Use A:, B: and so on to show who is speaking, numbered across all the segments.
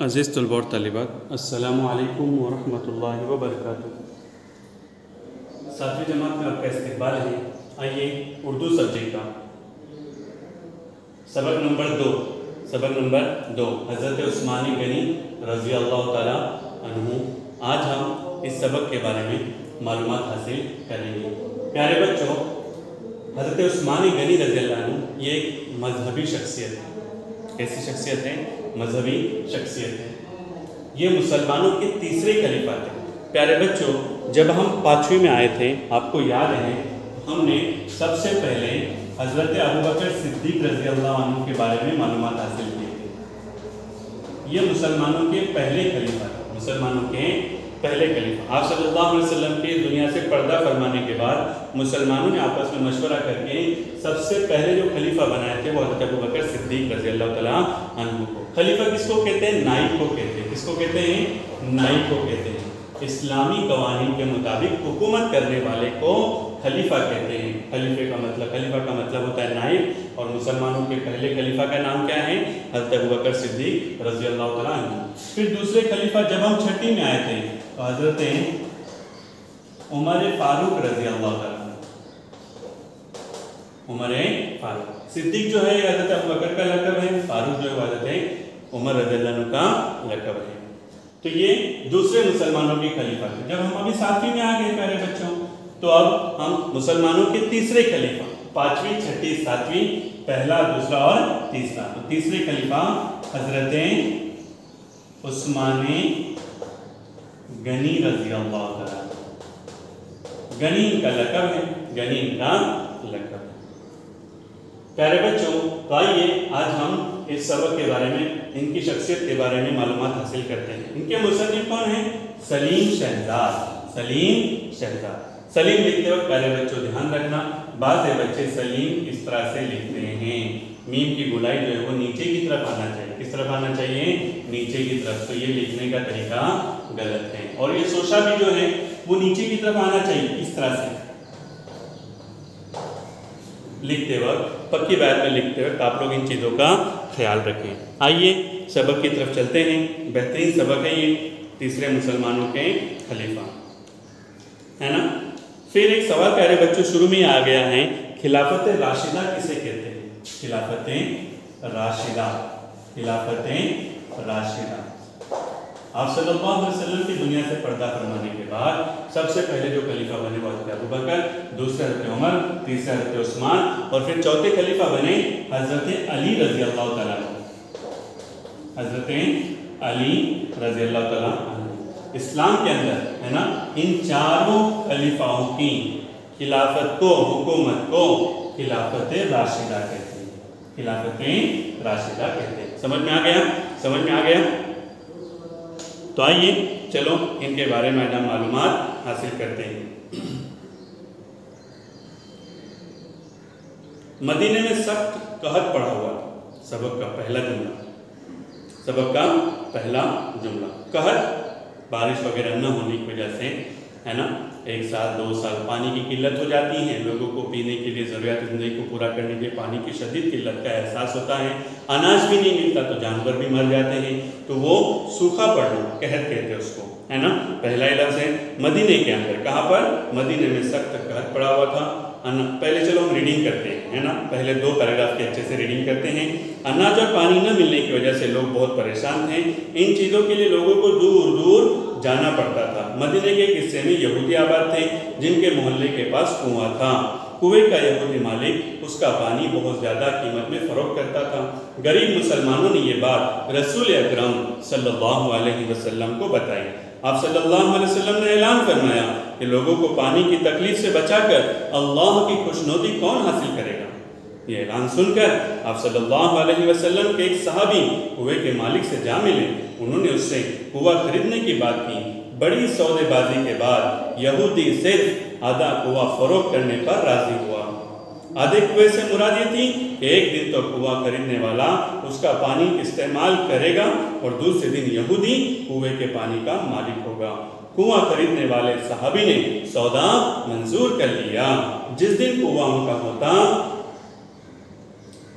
A: अज़ीज़ तलबा और तालिबात, अस्सलामु अलैकुम वरहमतुल्लाहि वबरकातुहू। सातवीं जमात में आपका इस्तकबाल है। आइए उर्दू सब्जेक्ट का सबक नंबर दो हज़रत उस्मान गनी रज़ी अल्लाह ताला अन्हु। आज हम इस सबक के बारे में मालूमात हासिल करेंगे। प्यारे बच्चों, हज़रत उस्मान गनी रज़ी अल्लाह अन्हु ये एक मजहबी शख्सियत है। कैसी शख्सियत है? मजहबी शख्सियत है। ये मुसलमानों के तीसरे खलीफा थे। प्यारे बच्चों, जब हम 5वीं में आए थे, आपको याद है, हमने सबसे पहले हज़रत अबू बकर सिद्दीक़ रज़ी अल्लाह अन्हु के बारे में मालूमात हासिल की थी। ये मुसलमानों के पहले खलीफा थे। आप सल्लल्लाहु अलैहि वसल्लम के दुनिया से पर्दा फरमाने के बाद मुसलमानों ने आपस में मशवरा करके सबसे पहले जो खलीफा बनाए थे वो हज़रत अबू बकर सिद्दीक़ रज़ी अल्लाह तआला अन्हु को। खलीफा किसको कहते हैं? नाइब को कहते हैं। किसको कहते हैं? नाइब को कहते हैं। इस्लामी कवानीन के मुताबिक हुकूमत करने वाले को खलीफा कहते हैं। खलीफा का मतलब होता है नाइब। और मुसलमानों के पहले खलीफा का नाम क्या है? हज़रत अबू बकर सिद्दीक़ रज़ी अल्लाह तआला अन्हु। फिर दूसरे खलीफा जब हम 6वीं में आए थे तो हज़रत उमर फारूक रज़ी अल्लाह तआला। उमर फारूक, सिद्दीक़ जो है हज़रत अबू बकर का लक़ब है, फारूक जो है हज़रत उमर रज़ी अल्लाह अन्हु का लक़ब है। तो ये दूसरे मुसलमानों के खलीफा थे। जब हम अभी 7वीं में आ गए प्यारे बच्चों, तो अब हम मुसलमानों के तीसरे खलीफा, 5वीं, 6वीं, 7वीं, पहला, दूसरा और तीसरा। तो तीसरे खलीफा हज़रत उस्मान गनी रज़ी अल्लाह तआला। गनी का लक़ब है, गनी का लक़ब है। प्यारे बच्चों, तो आइए आज हम इस सबक के बारे में, इनकी शख्सियत के बारे में मालूमात हासिल करते हैं। इनके मुसन्निफ़ कौन हैं? सलीम शहज़ाद। सलीम लिखते वक्त प्यारे बच्चों ध्यान रखना, बाज़ बच्चे सलीम इस तरह से लिखते हैं, मीम की गोलाई जो है वो नीचे की तरफ आना चाहिए। किस तरफ आना चाहिए? नीचे की तरफ। तो ये लिखने का तरीका गलत है। और ये सोशा भी जो है वो नीचे की तरफ आना चाहिए, इस तरह से लिखते वक्त, पक्की बात में लिखते वक्त आप लोग इन चीज़ों का ख्याल रखें। आइए सबक की तरफ चलते हैं। बेहतरीन सबक है ये, तीसरे मुसलमानों के खलीफा, है ना। फिर एक सवाल प्यारे बच्चों शुरू में आ गया है, खिलाफत राशिदा किसे कहते हैं? खिलाफत राशिदा। आप सल्लल्लाहु अलैहि वसल्लम की दुनिया से पर्दा फरमाने के बाद सबसे पहले जो खलीफा बने वो हज़रत अबू बकर, दूसरे हज़रत उमर, तीसरे हज़रत उस्मान और फिर चौथे खलीफा बने हज़रत अली रज़ी अल्लाह तआला। हज़रत अली रज़ी अल्लाह तआला। इस्लाम के अंदर, है ना, इन चारों खलीफाओं की खिलाफत को, हुकूमत को खिलाफत राशिदा कहते हैं। खिलाफत राशिदा कहते हैं। समझ में आ गया? तो आइए चलो इनके बारे में आज हम मालूमात हासिल करते हैं। मदीने में सख्त कहत पड़ा हुआ था। सबक का पहला जुमला कहत, बारिश वगैरह न होने की वजह से, है ना, 1 साल 2 साल पानी की किल्लत हो जाती है। लोगों को पीने के लिए, ज़रूरियात ज़िंदगी को पूरा करने के लिए पानी की शदीद किल्लत का एहसास होता है। अनाज भी नहीं मिलता तो जानवर भी मर जाते हैं। तो वो सूखा पड़ना कहत कहते हैं उसको, है ना। पहला लफ्ज़ है मदीने के अंदर। कहाँ पर? मदीने में सख्त कहत पड़ा हुआ था। पहले चलो हम रीडिंग करते हैं, है ना। पहले 2 पैराग्राफ के अच्छे से रीडिंग करते हैं। अनाज और पानी न मिलने की वजह से लोग बहुत परेशान थे। इन चीज़ों के लिए लोगों को दूर दूर जाना पड़ता था। मदीने के एक हिस्से में यहूदी आबाद थे जिनके मोहल्ले के पास कुआं था। कुएं का यहूदी मालिक उसका पानी बहुत ज़्यादा कीमत में फ़रोख्त करता था। गरीब मुसलमानों ने ये बात रसूल अकरम सल्लल्लाहु अलैहि वसल्लम को बताई। आप सल्लल्लाहु अलैहि वसल्लम ने ऐलान फरमाया कि लोगों को पानी की तकलीफ से बचाकर अल्लाह की खुशनुदी कौन हासिल करेगा। ये ऐलान सुनकर आप सल्लल्लाहु अलैहि वसल्लम के एक सहाबी कुएं के मालिक से जा मिले। उन्होंने उससे कुआं खरीदने की बात की। बड़ी सौदेबाजी के बाद यहूदी सिर्फ आधा कुआं फरोख्त करने पर राजी हुआ। आधे कुएं से मुराद ये थी कि एक दिन तो कुआं खरीदने वाला उसका पानी इस्तेमाल करेगा और दूसरे दिन यहूदी कुएं के पानी का मालिक होगा। कुआं खरीदने वाले सहाबी ने सौदा मंजूर कर लिया। जिस दिन कुआं उनका होता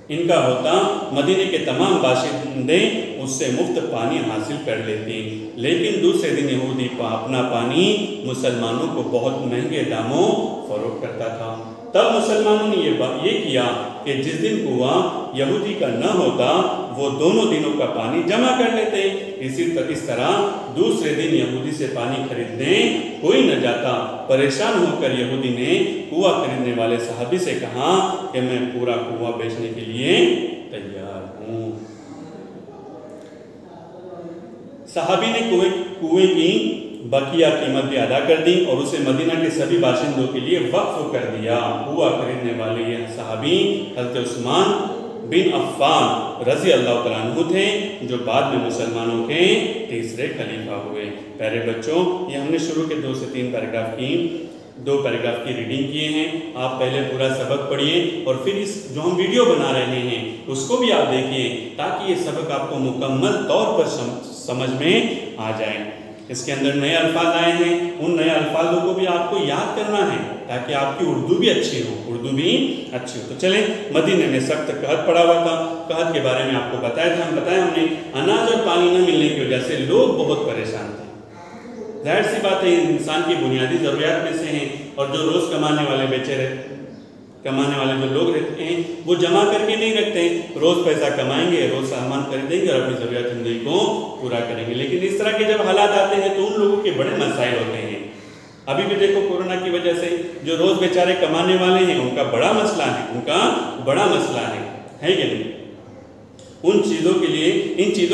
A: इनका होता, मदीने के तमाम बाशिंदे उससे मुफ्त पानी हासिल कर लेते। लेकिन दूसरे दिन यहूदी अपना पानी मुसलमानों को बहुत महंगे दामों फरोख्त करता था। तब मुसलमानों ने ये किया कि जिस दिन कुआं यहूदी का न होता वो दोनों दिनों का पानी जमा कर लेते। इस तरह दूसरे दिन यहूदी से पानी खरीदने कोई न जाता। परेशान होकर यहूदी ने कुआं खरीदने वाले सहाबी से कहा कि मैं पूरा कुआं बेचने के लिए तैयार हूँ। सहाबी ने कुएं की बकिया कीमत भी अदा कर दी और उसे मदीना के सभी बाशिंदों के लिए वक्फ कर दिया। कुआं खरीदने वाले ये सहाबी हज़रत उस्मान बिन अफ़्फ़ान रज़ी अल्लाह तआला अन्हु थे, जो बाद में मुसलमानों के तीसरे खलीफा हुए। प्यारे बच्चों, ये हमने शुरू के 2 से 3 पैराग्राफ की रीडिंग किए हैं। आप पहले पूरा सबक पढ़िए और फिर इस जो हम वीडियो बना रहे हैं उसको भी आप देखिए, ताकि ये सबक आपको मुकम्मल तौर पर समझ में आ जाए। इसके अंदर नए अल्फाज आए हैं, उन नए अल्फाजों को भी आपको याद करना है ताकि आपकी उर्दू भी अच्छी हो। तो चलें, मदीने में सख्त कहत पड़ा हुआ था। कहत के बारे में आपको बताया हमने अनाज और पानी न मिलने की वजह से लोग बहुत परेशान थे। जाहिर सी बात है, इंसान की बुनियादी ज़रूरियात में से हैं, और जो रोज़ कमाने वाले जो लोग रहते हैं वो जमा करके नहीं रखते हैं। रोज़ पैसा कमाएंगे, रोज़ सामान खरीदेंगे और अपनी ज़रूरियात ज़िंदगी को पूरा करेंगे। लेकिन इस तरह के जब हालात आते हैं तो उन लोगों के बड़े मसाइल होते हैं। अभी भी देखो, कोरोना की वजह से जो रोज़ बेचारे कमाने वाले हैं उनका बड़ा मसला है कि नहीं। इन चीज़ों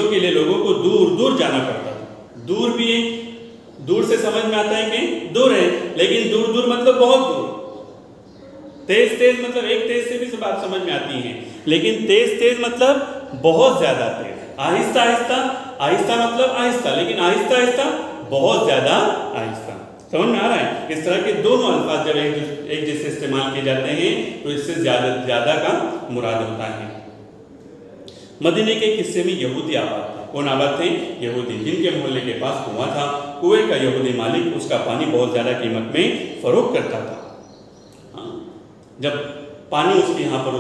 A: के लिए लोगों को दूर दूर जाना पड़ता था। दूर से समझ में आता है कि दूर है, लेकिन दूर मतलब बहुत दूर। तेज मतलब एक तेज से भी बात समझ में आती है, लेकिन तेज मतलब बहुत ज्यादा तेज। आहिस्ता मतलब आहिस्ता, लेकिन आहिस्ता बहुत ज्यादा आहिस्ता। समझ में आ रहा है? इस तरह के दोनों अल्फाज जब एक जैसे इस्तेमाल किए जाते हैं तो इससे ज्यादा का मुराद होता है। मदीने के किस्से में यहूदी आबाद थे। कौन आबाद थे? यहूदी, जिनके मोहल्ले के पास कुआं था। कुएं का यहूदी मालिक उसका पानी बहुत ज़्यादा कीमत में फरोख्त करता था। जब पानी उसके यहाँ पर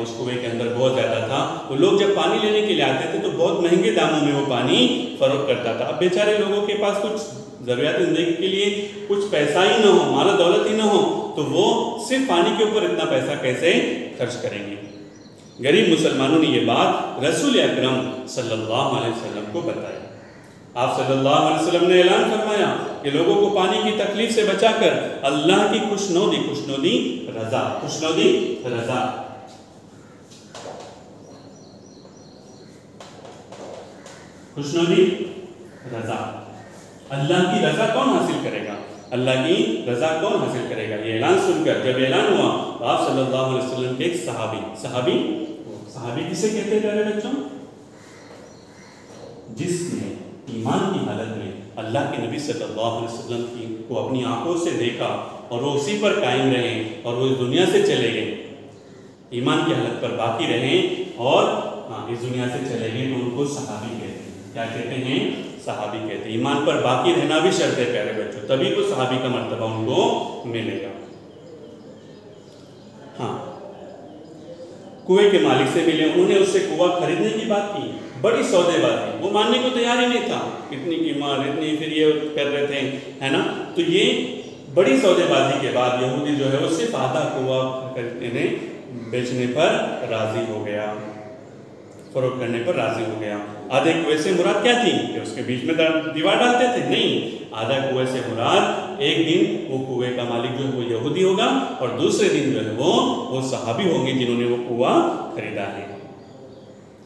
A: उस कुएं के अंदर बहुत ज़्यादा था, तो लोग जब पानी लेने के लिए आते थे तो बहुत महंगे दामों में वो पानी फरोख्त करता था। अब बेचारे लोगों के पास कुछ ज़रूरियात ज़िंदगी के लिए कुछ पैसा ही न हो, माल दौलत ही न हो, तो वो सिर्फ पानी के ऊपर इतना पैसा कैसे खर्च करेंगे। गरीब मुसलमानों ने ये बात रसूल अकरम सल्लल्लाहु अलैहि वसल्लम को बताई। आप सल्लल्लाहु अलैहि वसल्लम ने ऐलान फरमाया कि लोगों को पानी की तकलीफ से बचाकर अल्लाह की खुशनौदी रजा अल्लाह की रजा कौन हासिल करेगा? ये ऐलान सुनकर जब ऐलान हुआ तो आप सल्लल्लाहु अलैहि वसल्लम के एक सहाबी किसे कहते हैं प्यारे बच्चों? जिसने ईमान की हालत में अल्लाह के नबी सल्लल्लाहु अलैहि वसल्लम को अपनी आंखों से देखा और वो उसी पर कायम रहे और वो इस दुनिया से चले गए, ईमान की हालत पर बाकी रहे और इस दुनिया से चले गए, तो उनको सहाबी कहते हैं। क्या कहते हैं? सहाबी कहते हैं। ईमान पर बाकी रहना भी शर्त है प्यारे बच्चों, तभी तो सहाबी का मर्तबा उनको मिलेगा। कुएं के मालिक से मिले, उन्होंने उससे कुआं खरीदने की बात की। बड़ी सौदेबाजी, वो मानने को तैयार ही नहीं था। इतनी कीमत, इतनी फिर ये कर रहे थे, है ना। तो ये बड़ी सौदेबाजी के बाद यहूदी जो है वो सिर्फ आधा कुआं खरीदने बेचने पर राजी हो गया, फरोख्त करने पर राजी हो गया। आधे कुएं से मुराद क्या थी कि उसके बीच में दीवार डालते थे? नहीं, आधा कुएं से मुराद एक दिन वो कुएं का मालिक जो है वो यहूदी होगा और दूसरे दिन जो है वो सहाबी होंगे जिन्होंने वो कुआं खरीदा है।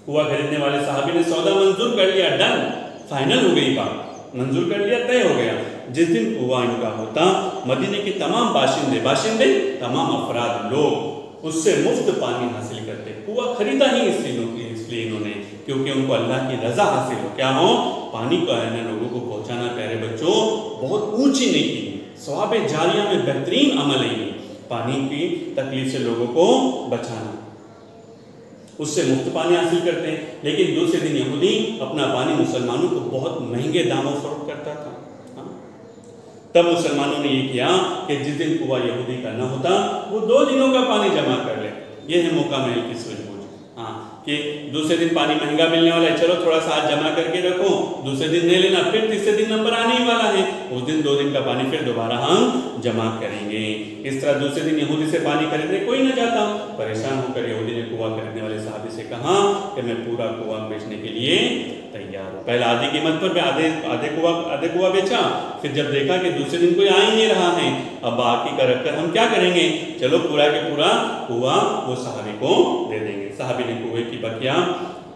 A: कुआं खरीदने वाले सहाबी ने सौदा मंजूर कर लिया, डन, फाइनल हो गई बात, मंजूर कर लिया, तय हो गया। जिस दिन कुआं इनका होता, मदीने के तमाम बाशिंदे तमाम अफराद लोग उससे मुफ्त पानी हासिल करते। कुआं खरीदा ही इसलिए इन्होंने क्योंकि उनको अल्लाह की रजा हासिल हो। क्या हो? पानी को है ना लोगों को पहुंचाना प्यारे बच्चों बहुत ऊंची नेकी है, सवाबे जारिया में बेहतरीन अमल है पानी की तकलीफ से लोगों को बचाना। उससे मुफ्त पानी हासिल करते हैं, लेकिन दूसरे दिन यहूदी अपना पानी मुसलमानों को बहुत महंगे दामों फरोख्त करता था। तब मुसलमानों ने ये किया कि जिस दिन कुआं यहूदी का न होता वो 2 दिनों का पानी जमा कर ले। ये है मौका महल की सूझबूझ। हाँ, कि दूसरे दिन पानी महंगा मिलने वाला है, चलो थोड़ा सा आज जमा करके रखो, दूसरे दिन नहीं लेना, फिर तीसरे दिन नंबर आने ही वाला है, उस दिन 2 दिन का पानी फिर दोबारा हम जमा करेंगे। इस तरह दूसरे दिन यहूदी से पानी खरीदने कोई ना जाता, परेशान होकर यहूदी ने कुआं खरीदने वाले साहबी से कहा कि मैं पूरा कुआं बेचने के लिए तैयार हूँ। पहले आधी कीमत पर आधे कुआं बेचा, फिर जब देखा कि दूसरे दिन कोई आ ही नहीं रहा है, अब बाकी का रखकर हम क्या करेंगे, चलो पूरा के पूरा कुआं वो साहबी को दे देंगे। साहबी ने कुएं की बकिया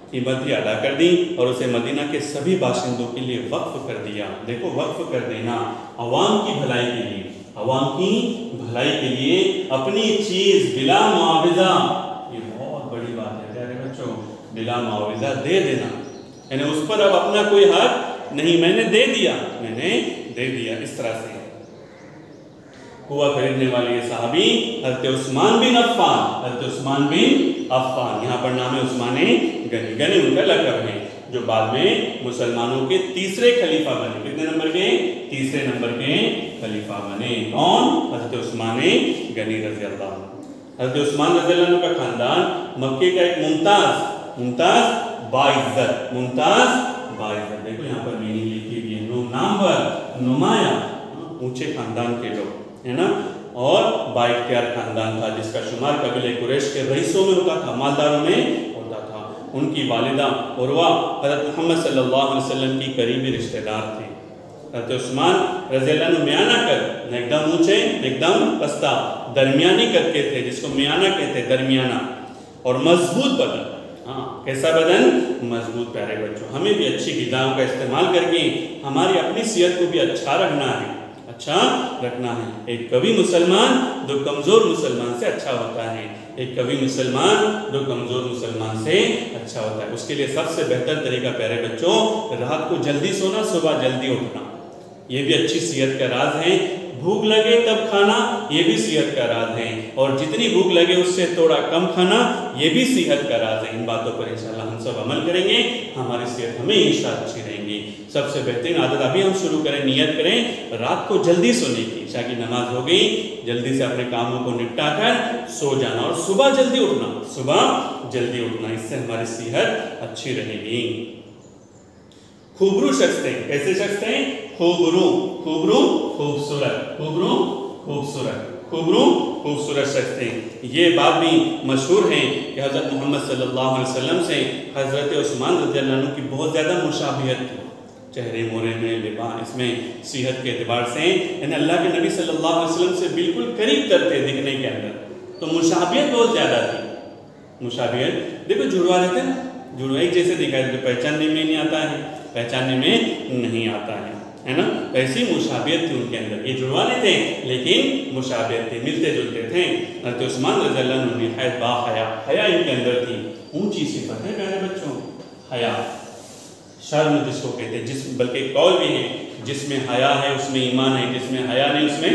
A: कीमत भी अदा कर दी और उसे मदीना के सभी बाशिंदों के लिए वक्फ कर दिया। देखो वक्फ कर देना अवाम की भलाई के लिए, अवाम की भलाई के लिए अपनी चीज बिला मुआविजा, ये बहुत बड़ी बात है प्यारे बच्चों, बिला मुआविजा दे देना, यानी उस पर अब अपना कोई हक नहीं, मैंने दे दिया, मैंने दे दिया। इस तरह से कुआं खरीदने वाले ये साहबी हज़रत उस्मान बिन अफ़्फ़ान, हज़रत उस्मान बिन अफ़्फ़ान, यहाँ पर नाम है उस्माने गनी, गनी उनका लक़ब है, जो बाद में मुसलमानों के तीसरे खलीफा बने। कितने नंबर के? तीसरे नंबर के खलीफा बने। कौन? हज़रत उस्माने गनी रज़ी अल्लाह। हज़रत उस्मान रज़ी अल्लाह का खानदान मक्के का एक मुमताज बाइज़्ज़त, मुमताज बाइज़्ज़त, देखो यहाँ पर मीनिंग लिखी हुई है, नामवर, नुमाया, ऊंचे खानदान के लोग, है ना। और बाइख्तियार खानदान था जिसका शुमार कबीले कुरैश के रईसों में होता था, मालदारों में होता था। उनकी वालिदा उर्वा हज़रत मोहम्मद सल्लल्लाहु अलैहि वसल्लम की करीबी रिश्तेदार थे। हज़रत उस्मान रज़ी अल्लाह अन्हु मियाना कर, न एकदम ऊंचे न एकदम पस्ता, दरमियानी कद के थे, जिसको मियाना कहते, दरमियाना, और मजबूत बदन। हाँ, कैसा बदन? मजबूत। प्यारे बच्चों, हमें भी अच्छी ग़िज़ाओं का इस्तेमाल करके हमारी अपनी सेहत को भी अच्छा रखना है, अच्छा रखना है। एक कवि मुसलमान जो कमज़ोर मुसलमान से अच्छा होता है, एक कवि मुसलमान जो कमज़ोर मुसलमान से अच्छा होता है। उसके लिए सबसे बेहतर तरीका प्यारे बच्चों, रात को जल्दी सोना, सुबह जल्दी उठना, ये भी अच्छी सेहत का राज है। भूख लगे तब खाना, ये भी सेहत का राज है, और जितनी भूख लगे उससे थोड़ा कम खाना, ये भी सेहत का राज है। इन बातों पर इंशाअल्लाह हम सब अमल करेंगे, हमारी सेहत हमेशा अच्छी रहेंगी। सबसे बेहतरीन आदत अभी हम शुरू करें, नियत करें रात को जल्दी सोने की। ईशा की नमाज हो गई, जल्दी से अपने कामों को निपटा कर सो जाना, और सुबह जल्दी उठना, सुबह जल्दी उठना, इससे हमारी सेहत अच्छी रहेगी। खूबरू शख्स थे, कैसे शख्स थे? खूबरू, खूबरू खूबसूरत, खूबरू खूबसूरत, खूबरू खूबसूरत शख्स थे। ये बात भी मशहूर है कि हज़रत मोहम्मद सल्लल्लाहु अलैहि वसल्लम से हज़रत उस्मान रज़ी अल्लाह अन्हु की बहुत ज़्यादा मुशाबिहत थी, चेहरे मोरे में, लिबास, इसमें, सेहत के एतबार से, यानी अल्लाह के नबी सल्लल्लाहु अलैहि वसल्लम से बिल्कुल करीब करते दिखने के अंदर, तो मुशाबिहत बहुत ज़्यादा थी। मुशाबिहत देखो, जुड़वा देते हैं ना, जुड़वा एक जैसे दिखाई देते, पहचानने में नहीं आता है, पहचानने में नहीं आता है ना। ऐसी मुशाबियत थी उनके अंदर, ये जुड़वाने थे लेकिन मुशाबियत थी, मिलते जुलते थे। हज़रत उस्मान रज़ी अल्लाह अन्हु निहायत बाहया, हया इनके अंदर थी, ऊंची सिफत है प्यारे बच्चों, हया, शर्म जिसको कहते हैं, जिस बल्कि कौल भी है, जिसमें हया है उसमें ईमान है, जिसमें हया नहीं उसमें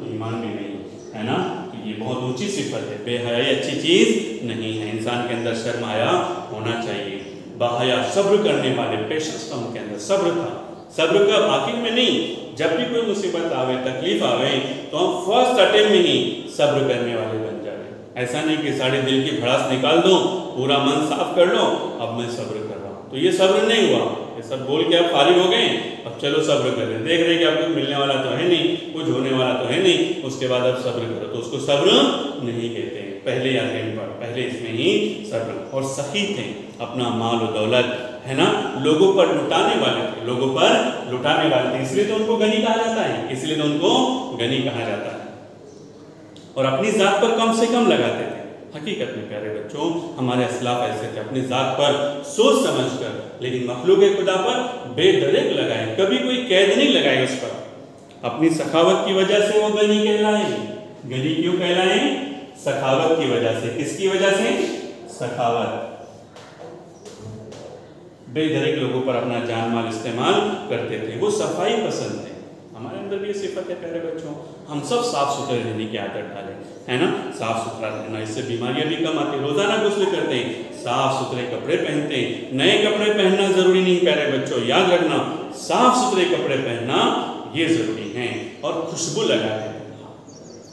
A: ईमान भी नहीं, है ना। तो ये बहुत ऊंची सिफत है, बेहयाई अच्छी चीज़ नहीं है, इंसान के अंदर शर्म हया होना चाहिए। बाहया, सब्र करने वाले, पेशेंस था उनके अंदर, सब्र था। सब्र का आखिर में नहीं, जब भी कोई मुसीबत आवे, तकलीफ आवे, तो हम फर्स्ट अटेम्प्ट में ही सब्र करने वाले बन जाए। ऐसा नहीं कि सारे दिल की भड़ास निकाल दो, पूरा मन साफ कर लो, अब मैं सब्र कर रहा हूँ, तो ये सब्र नहीं हुआ। ये सब बोल के आप फारिग हो गए, अब चलो सब्र कर लें, देख रहे कि आपको मिलने वाला तो है नहीं, कुछ होने वाला तो है नहीं, उसके बाद अब सब्र करो, तो उसको सब्र नहीं कहते। पहले अटेम्प्ट पर, पहले इसमें ही सब्र। और सही थे, अपना माल और दौलत, है ना, लोगों पर लुटाने वाले थे, लोगों पर लुटाने वाले थे, इसलिए तो उनको गनी कहा जाता है, इसलिए तो उनको गनी कहा जाता है। और अपनी जात पर कम से कम लगाते थे। हकीकत में प्यारे बच्चों, हमारे असलाफ ऐसे थे, अपनी जात पर सोच समझ कर, लेकिन मखलूक खुदा पर बेदरेक लगाए, कभी कोई कैद नहीं लगाए उस पर। अपनी सखावत की वजह से वो गनी कहलाए। गनी क्यों कहलाए? सखावत की वजह से। किसकी वजह से? सखावत। बेदरेक लोगों पर अपना जान माल इस्तेमाल करते थे, वो सफाई पसंद थे। हमारे अंदर भी ये सिफत है प्यारे बच्चों, हम सब साफ सुथरे रहने की आदत डालें, है ना, साफ सुथरा रहना, इससे बीमारियां भी कम आती। रोजाना गुस्ल करते हैं, साफ सुथरे कपड़े पहनते हैं। नए कपड़े पहनना जरूरी नहीं प्यारे बच्चों, याद रखना, साफ सुथरे कपड़े पहनना ये जरूरी है। और खुशबू लगाते हैं,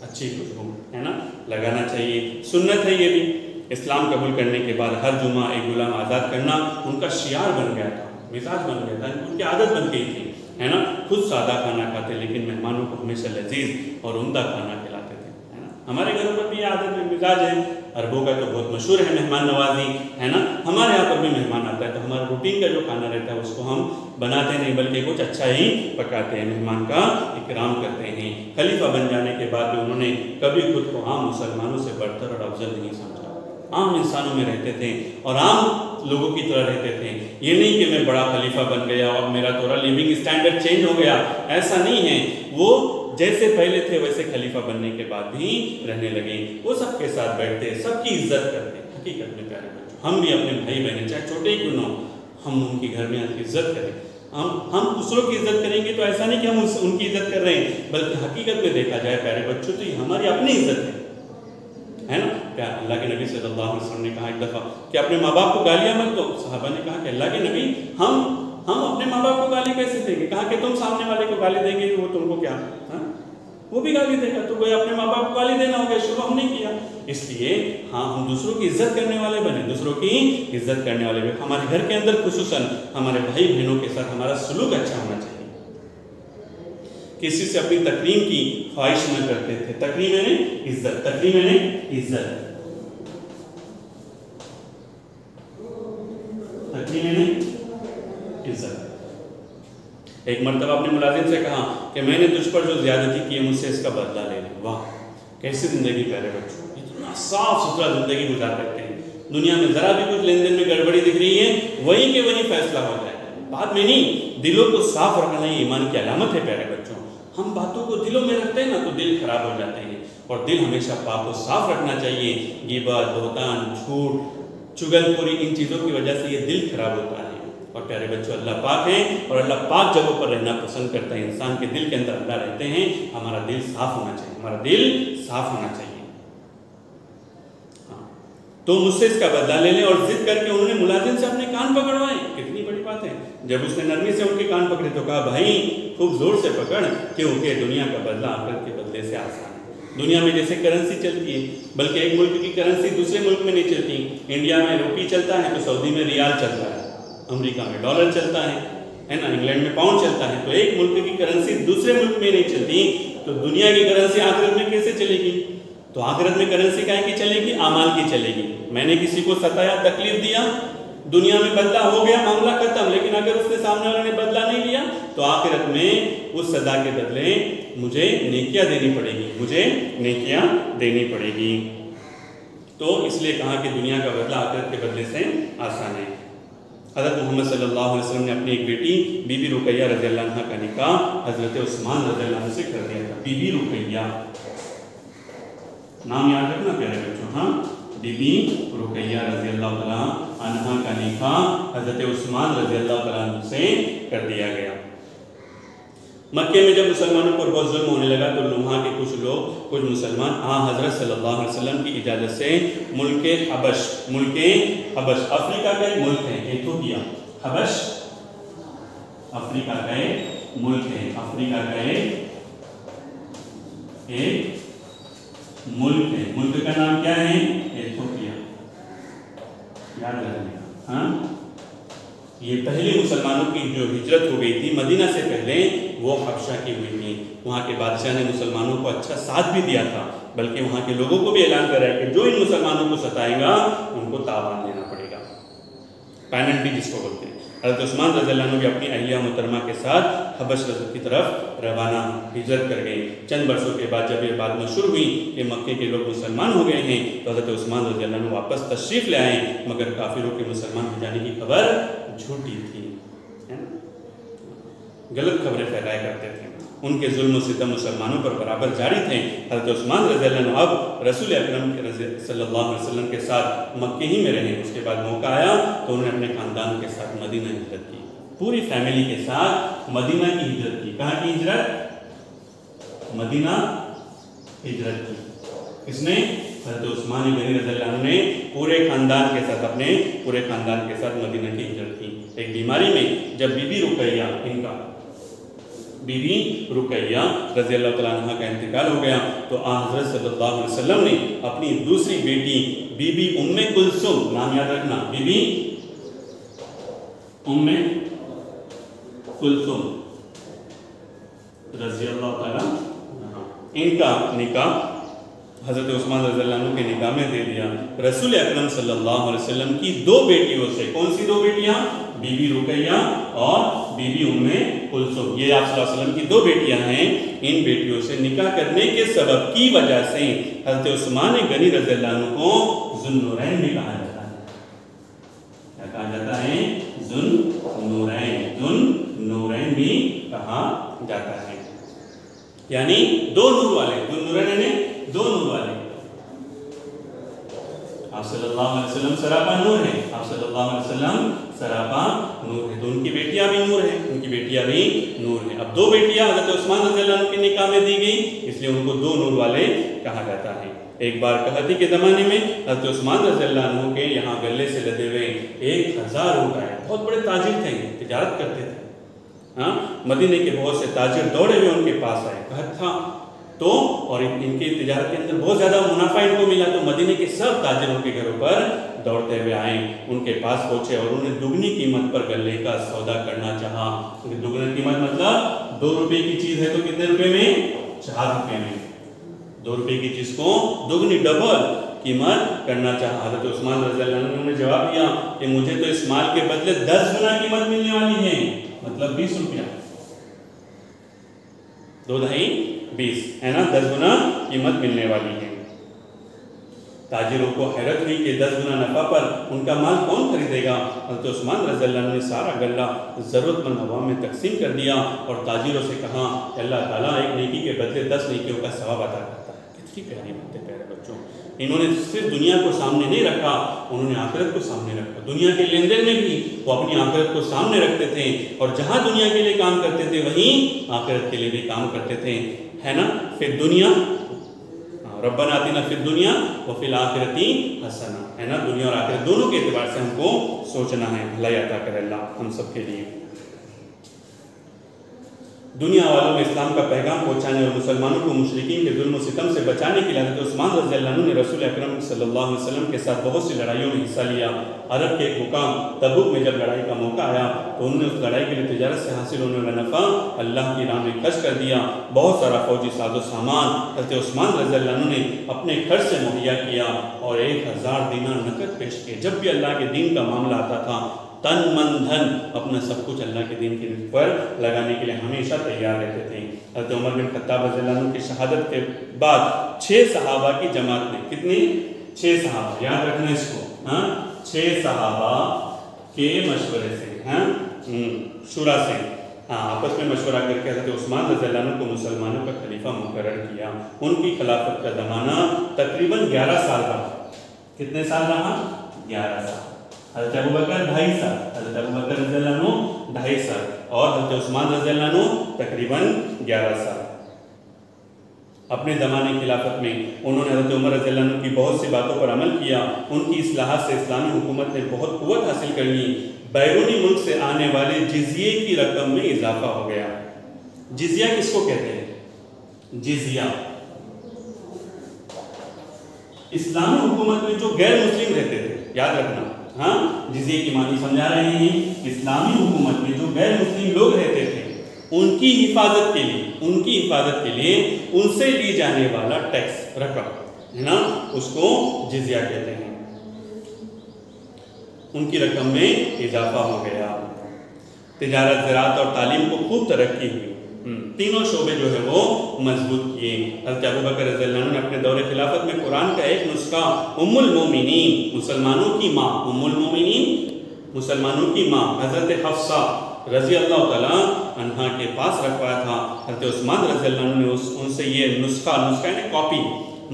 A: अच्छी खुशबू, है ना, लगाना चाहिए, सुन्नत है ये भी। इस्लाम कबूल करने के बाद हर जुमा एक गुलाम आज़ाद करना उनका शियार बन गया था, मिजाज बन गया था, उनकी आदत बन गई थी, है ना। खुद सादा खाना खाते लेकिन मेहमानों को हमेशा लजीज और उम्दा खाना खिलाते थे, है ना। हमारे घरों पर भी ये आदत में मिजाज है, अरबों का तो बहुत मशहूर है मेहमान नवाजी, है ना। हमारे यहाँ पर भी मेहमान आता है तो हमारा रूटीन का जो खाना रहता है उसको हम बनाते नहीं बल्कि कुछ अच्छा ही पकाते हैं, मेहमान का इकराम करते हैं। खलीफा बन जाने के बाद भी उन्होंने कभी खुद को आम मुसलमानों से बढ़तर और अफजल नहीं समझा। आम इंसानों में रहते थे और आम लोगों की तरह रहते थे। ये नहीं कि मैं बड़ा खलीफा बन गया और मेरा थोड़ा लिविंग स्टैंडर्ड चेंज हो गया, ऐसा नहीं है। वो जैसे पहले थे वैसे खलीफा बनने के बाद भी रहने लगे। वो सबके साथ बैठते, सबकी इज्जत करते। हकीकत में प्यारे बच्चों, हम भी अपने भाई बहन चाहे छोटे ही क्यों न हो, हम उनकी घर में इज्जत करें। हम दूसरों की इज्जत करेंगे तो ऐसा नहीं कि हम उनकी इज्जत कर रहे हैं, बल्कि हकीकत में देखा जाए प्यारे बच्चों तो ये हमारी अपनी इज्जत है ना। क्या अल्लाह के नबी सल्लल्लाहु अलैहि वसल्लम ने कहा एक दफ़ा कि अपने माँ बाप को गालियाँ मत दो। सहाबा ने कहा कि अल्लाह के नबी हम अपने माँ बाप को गाली कैसे देंगे? कहा कि तुम सामने वाले को गाली देंगे वो तुमको क्या, हाँ वो भी गाली देगा, तो वही अपने माँ बाप को गाली देना होगा, शुरू हमने किया। इसलिए हाँ, हम दूसरों की इज्जत करने वाले बने, दूसरों की इज्जत करने वाले बने। हमारे घर के अंदर खुसूसन हमारे भाई बहनों के साथ हमारा सलूक अच्छा होना चाहिए। किसी से अपनी तकरीम की ख्वाहिश न करते थे। तकरीम यानी इज्जत, तकरीम यानी इज्जत, तकरीम यानी इज्जत। एक मर्तबा अपने मुलाजिम से कहा कि मैंने तुझ पर जो ज्यादती की है मुझसे इसका बदला ले ले। वाह, कैसी जिंदगी प्यारे बच्चों, इतना साफ सुथरा जिंदगी गुजार सकते हैं। दुनिया में जरा भी कुछ लेन देन में गड़बड़ी दिख रही है वहीं के वहीं फैसला हो जाए, बाद में नहीं। दिलों को साफ रखना ही ईमान की अलामत है प्यारे बच्चों। हम बातों को दिलों में रखते हैं ना तो दिल खराब हो जाते हैं, और दिल हमेशा पाक और साफ रखना चाहिए। गिबत, बहतान, झूठ, चुगलखोरी, इन चीज़ों की वजह से ये दिल खराब होता है। और प्यारे बच्चों, अल्लाह पाक है और अल्लाह पाक जगहों पर रहना पसंद करता है। इंसान के दिल के अंदर अल्लाह रहते हैं। हमारा दिल साफ होना चाहिए, हमारा दिल साफ होना चाहिए। हाँ, तो मुझसे इसका बदला ले लें। और जिद करके उन्होंने मुलाजिम से अपने कान पकड़वाए। कितनी बड़ी बात है। जब उसने नरमी से उनके कान पकड़े तो कहा भाई खूब जोर से पकड़, क्योंकि दुनिया का बदला आखिरत के बदले से आसान है। दुनिया में जैसे करेंसी चलती है, बल्कि एक मुल्क की करेंसी दूसरे मुल्क में नहीं चलती। इंडिया में रुपी चलता है तो सऊदी में रियाल चलता है, अमेरिका में डॉलर चलता है ना, इंग्लैंड में पाउंड चलता है। तो एक मुल्क की करेंसी दूसरे मुल्क में नहीं चलती, तो दुनिया की करेंसी आखिरत में कैसे चलेगी? तो आखिरत में करेंसी काहे की चलेगी? आमाल की चलेगी। मैंने किसी को सताया, तकलीफ दिया, दुनिया में बदला हो गया, मामला खत्म। लेकिन अगर उसने सामने वाले ने बदला नहीं लिया तो आखिरत में उस सजा के बदले मुझे नेकियां देनी पड़ेगी, मुझे नेकियां देनी पड़ेगी। तो इसलिए कहा कि दुनिया का बदला आखिरत के बदले से आसान है। हज़रत मोहम्मद सल्लल्लाहु अलैहि वसल्लम ने अपनी एक बेटी बीबी रुकैया रज़ियल्लाहु अन्हा का निकाह हज़रत उस्मान रज़ियल्लाहु अन्हु से कर दिया था। बीबी रुकैया, नाम याद रखना प्यारे बच्चों। हाँ, बीबी रुकैया रज़ियल्लाहु अन्हा का निकाह हज़रत उस्मान रज़ियल्लाहु अन्हु से कर दिया गया। मक्के में जब मुसलमानों पर बहुत जुल्म होने लगा तो वहाँ के कुछ लोग, कुछ मुसलमान हज़रत सल्लल्लाहु अलैहि वसल्लम की इजाज़त से मुल्के हबश अफ्रीका का एक मुल्क है, इथियोपिया। हबश अफ्रीका का एक मुल्क है, अफ्रीका का एक मुल्क है। मुल्क का नाम क्या है? इथियोपिया, याद रखना। हाँ, ये पहले मुसलमानों की जो हिजरत हो गई थी मदीना से पहले, वो हबशा की हुई थी। वहाँ के बादशाह ने मुसलमानों को अच्छा साथ भी दिया था, बल्कि वहाँ के लोगों को भी ऐलान करा है कि जो इन मुसलमानों को सताएगा उनको तावान देना पड़ेगा, पेनल्टी जिसको बोलते हैं। हज़रत उस्मान रज़ियल्लाहु अन्हु भी अपनी अहिया मुहतरमा के साथ हबश की तरफ रवाना हिजरत कर गए। चंद वर्षों के बाद जब ये बात मशहूर हुई कि मक्के के लोग मुसलमान हो गए हैं तो हज़रत उस्मान रज़ियल्लाहु अन्हु वापस तशरीफ़ ले आए, मगर काफिरों के मुसलमान हो जाने की खबर झूठी थी, है ना, गलत खबरें फैलाया करते थे। उनके जुल्म सितम मुसलमानों पर बराबर जारी थे। हज़रत उस्मान रज़ियल्लाहु अन्हु अब रसूल अकरम सल्लल्लाहु अलैहि वसल्लम के साथ मक्के ही में रहे। उसके बाद मौका आया तो उन्होंने अपने ख़ानदान के साथ मदीना हिजरत की, पूरी फैमिली के साथ मदीना की हिजरत की। कहाँ की हिजरत? मदीना हिजरत की। किसने? हज़रत उस्मान गनी रज़ियल्लाहु अन्हु ने पूरे ख़ानदान के साथ, अपने पूरे ख़ानदान के साथ मदीना की हिजरत की। एक बीमारी में जब बीबी रुकैया इनका बीबी रुकैया रज़ी अल्लाह तआला अन्हा का इंतकाल हो गया तो हज़रत सल्लल्लाहु अलैहि वसल्लम ने अपनी दूसरी बेटी बीबी उम्मे कुलसुम, नाम याद रखना, बीबी उम्मे कुलसुम रज़ी अल्लाह तआला, इनका निकाह हज़रत उस्मान रज़ियल्लाहु अन्हु के निकाह में दे दिया। रसूल अकरम सल्लल्लाहु अलैहि वसल्लम की दो बेटियों से, कौन सी दो बेटियां? बीबी रुकैया और बीबी उम्मे कुलसुम, ये आप सल्लल्लाहु अलैहि वसल्लम की दो बेटियां हैं। इन बेटियों से निकाह करने के सबब की वजह से हज़रत उस्मान गनी रज़ियल्लाहु अन्हु को ज़ुन्नुरैन भी कहा जाता है। क्या कहा जाता है? ज़ुन्नुरैन, ज़ुन्नुरैन भी कहा जाता है, यानी दो नूर वाले। ज़ुन्नुरैन ने दो नूर वाले। आप सल्लल्लाहु अलैहि वसल्लम सरापा नूर है, आप सल्लल्लाहु अलैहि वसल्लम सरापा नूर है, तो उनकी बेटियां भी नूर है, उनकी बेटियां भी नूर है। अब दो बेटियां हज़रत उस्मान रज़ियल्लाहु अन्हु के निकाह में दी गई, इसलिए उनको दो नूर वाले कहा जाता है। एक बार कहती के ज़माने में हज़रत उस्मान रज़ियल्लाहु अन्हु के यहाँ गले से लदे हुए 1000 ऊँट आए। बहुत बड़े ताजिर थे, तिजारत करते थे। हाँ, मदीने के बहुत से ताजिर दौड़े हुए उनके पास आए, कहत था तो, और इनके तिजारत के अंदर बहुत ज़्यादा मुनाफा इनको मिला, तो मदीने के सब ताजिरों के घरों पर दौड़ते हुए आए, उनके पास पहुंचे और उन्हें दुगनी कीमत पर गले का सौदा करना चाहा। दुगनी कीमत मतलब 2 रुपए की चीज़ है तो कितने रुपए में? 4 रुपए में। 2 रुपए की चीज़ को दुगनी, डबल कीमत करना चाहा। हज़रत उस्मान रज़ियल्लाहु अन्हु ने जवाब दिया कि मुझे तो इस माल के बदले 10 गुना कीमत मिलने वाली है, मतलब 20 रुपया, 2 ढाई 20 है ना, 10 गुना कीमत मिलने वाली है। ताजिरों को हैरत हुई कि 10 गुना नफा पर उनका माल कौन खरीदेगा। हज़रत उस्मान रज़ियल्लाहु अन्हु ने सारा गल्ला ज़रूरतमंद अवाम में तकसीम कर दिया और ताजिरों से कहा अल्लाह ताला एक नेकी के बदले 10 नेकियों का सवाब अता करता है। कितनी प्यारी बात है प्यारे बच्चों। इन्होंने सिर्फ दुनिया को सामने नहीं रखा, उन्होंने आखिरत को सामने रखा। दुनिया के लेन देन में भी वो अपनी आखिरत को सामने रखते थे, और जहाँ दुनिया के लिए काम करते थे वहीं आखिरत के लिए भी काम करते थे, है ना। फिर दुनिया रब्बना आतिना फिद दुनिया व फिल आखिरती हसना, है ना। दुनिया और आखिरत दोनों के एतबार से हमको सोचना है। भलाई अता करे अल्लाह हम सब के लिए। दुनिया वालों में इस्लाम का पैगाम पहुंचाने और मुसलमानों को मुशरिकीन के जुल्म सितम से बचाने के लिए हज़रत उस्मान रज़ियल्लाहु अन्हु ने रसूल अकरम सल्लल्लाहु अलैहि वसल्लम के साथ बहुत सी लड़ाइयों में हिस्सा लिया। अरब के एक मुकाम तबूक में जब लड़ाई का मौका आया तो उन्होंने उस लड़ाई के लिए तिजारत से हासिल होने वाला नफ़ा अल्लाह की राह में खर्च कर दिया। बहुत सारा फौजी साजो सामान हज़रत उस्मान रज़ियल्लाहु अन्हु ने अपने खर्च से मुहैया किया और 1000 दीनार नकद पेश किए। जब भी अल्लाह के दीन का मामला आता था, तन मन धन अपना सब कुछ अल्लाह के दीन के पर लगाने के लिए हमेशा तैयार रहते थे। हज़रत उमर बिन खत्ताब रज़ियल्लाहु अन्हु की शहादत के बाद 6 सहाबा की जमात ने, कितनी? 6 सहाबा, याद रखना इसको, हाँ, 6 सहाबा के मशवरे से, हाँ, शुरा से, हाँ, आपस में मशवरा करके हज़रत उस्मान रज़ियल्लाहु अन्हु को मुसलमानों का खलीफा मुकर्रर किया। उनकी खिलाफत का ज़माना तकरीबन 11 साल रहा। कितने साल रहा? 11 साल। हज़रत अबू बकर 2.5 साल, हज़रत अबू बकर रज़ियल्लाहु अन्हु 2.5 साल, और हज़रत उस्मान रज़ियल्लाहु अन्हु तकरीबन 11 साल। अपने ज़माने की खिलाफत में उन्होंने हज़रत उमर रज़ियल्लाहु अन्हु की बहुत सी बातों पर अमल किया। उनकी इस्लाहात से इस्लामी हुकूमत ने बहुत कुव्वत हासिल कर ली। बैरूनी मुल्क से आने वाले जिज़िये की रकम में इजाफा हो गया। जिज़िया किसको कहते हैं? जिज़िया इस्लामी हुकूमत में जो गैर मुस्लिम रहते थे, याद रखना, हाँ, जिज़िये की मानी समझा रहे हैं। इस्लामी हुकूमत में जो गैर मुस्लिम लोग रहते थे उनकी हिफाजत के लिए उनसे ली जाने वाला टैक्स रकम, है ना, उसको जिज़िया कहते हैं। उनकी रकम में इजाफा हो गया। तिजारत, ज़राअत और तालीम को खूब तरक्की हुई। तीनों शोबे जो है वो मजबूत किए। हज़रत अबू बकर रज़ियल्लाहु अन्हु ने अपने दौरे खिलाफत में कुरान का एक नुस्खा उम्मुल मोमिनीन, मुसलमानों की माँ, उम्मुल मोमिनीन, मुसलमानों की माँ हज़रत हफ्सा रज़ी अल्लाह तआला अन्हा के पास रखवाया था। हज़रत उस्मान रज़ियल्लाहु अन्हु ने उनसे ये नुस्खा यानी कॉपी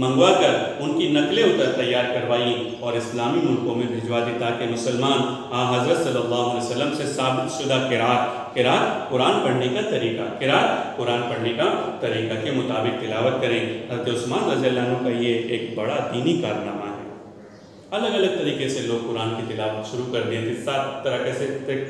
A: मंगवा कर उनकी नकलें तैयार करवाई और इस्लामी मुल्कों में भिजवा दी ताकि मुसलमान हज़रत सल्लल्लाहु अलैहि वसल्लम से साबित शुदा किरात कुरान पढ़ने का तरीका के मुताबिक तिलावत करें। हज़रत उस्मान रज़ियल्लाहु अन्हु का ये एक बड़ा दीनी कारनामा है। अलग अलग तरीके से लोग कुरान की तिलावत शुरू कर दिए थे। 7 तरह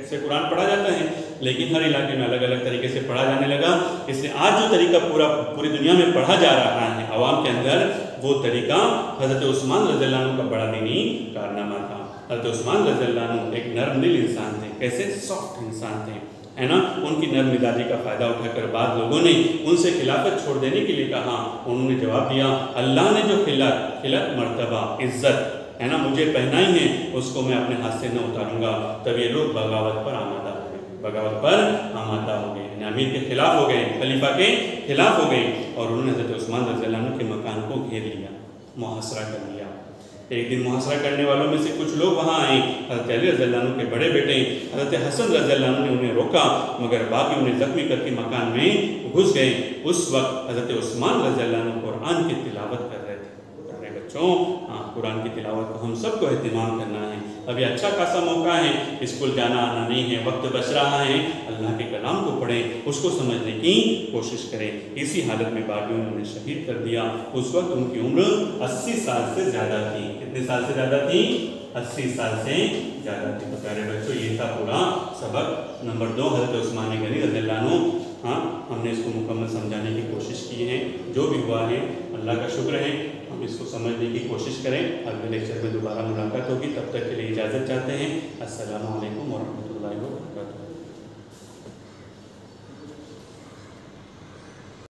A: से कुरान पढ़ा जाता है, लेकिन हर इलाके में अलग अलग तरीके से पढ़ा जाने लगा। इसलिए आज जो तरीका पूरी दुनिया में पढ़ा जा रहा है आवाम के अंदर, वो तरीका हज़रत उस्मान रज़ियल्लाहु अन्हु का बड़ा दीनी कारनामा था। हज़रत उस्मान रज़ियल्लाहु अन्हु एक नरम दिल इंसान थे। कैसे? सॉफ्ट इंसान थे, है ना। उनकी नरम मिजाजी का फ़ायदा उठाकर बाद लोगों ने उनसे खिलाफत छोड़ देने के लिए कहा। उन्होंने जवाब दिया, अल्लाह ने जो खिलत मर्तबा इज़्ज़त है ना मुझे पहनाई है, उसको मैं अपने हाथ से न उतारूंगा। तब ये लोग बगावत पर आमादा हो गए, बगावत पर आमादा हो गए, अमीर के खिलाफ हो गए, खलीफा के खिलाफ हो गए, और उन्होंने हज़रत उस्मान रज़ियल्लाहु अन्हु के मकान को घेर लिया, मुहासरा कर लिया। एक दिन मुहासरा करने वालों में से कुछ लोग वहाँ आए। हज़रत अली रज़ियल्लाहु अन्हु के बड़े बेटे हज़रत हसन रज़ियल्लाहु अन्हु ने उन्हें रोका, मगर बाकी उन्हें जख्मी करके मकान में घुस गए। उस वक्त हज़रत उस्मान रज़ियल्लाहु अन्हु कुरान की तिलावत कर रहे थे। प्यारे बच्चों, कुरान की तिलावत को हम सबको एहतिमाम करना है। अभी अच्छा खासा मौका है, स्कूल जाना आना नहीं है, वक्त बच रहा है, अल्लाह के कलाम को पढ़ें, उसको समझने की कोशिश करें। इसी हालत में बागियों ने उन्हें शहीद कर दिया। उस वक्त उनकी उम्र 80 साल से ज़्यादा थी। कितने साल से ज़्यादा थी? 80 साल से ज़्यादा थी। तो प्यारे बच्चों, ये था पूरा सबक। नंबर 2, हज़रत उस्मान गनी रज़ियल्लाहु अन्हु। हाँ, हमने इसको मुकम्मल समझाने की कोशिश की है। जो भी हुआ है अल्लाह का शुक्र है, हम इसको समझने की कोशिश करें। अगले लेक्चर में दोबारा मुलाकात होगी, तब तक के लिए इजाज़त चाहते हैं। अस्सलामु अलैकुम व रहमतुल्लाहि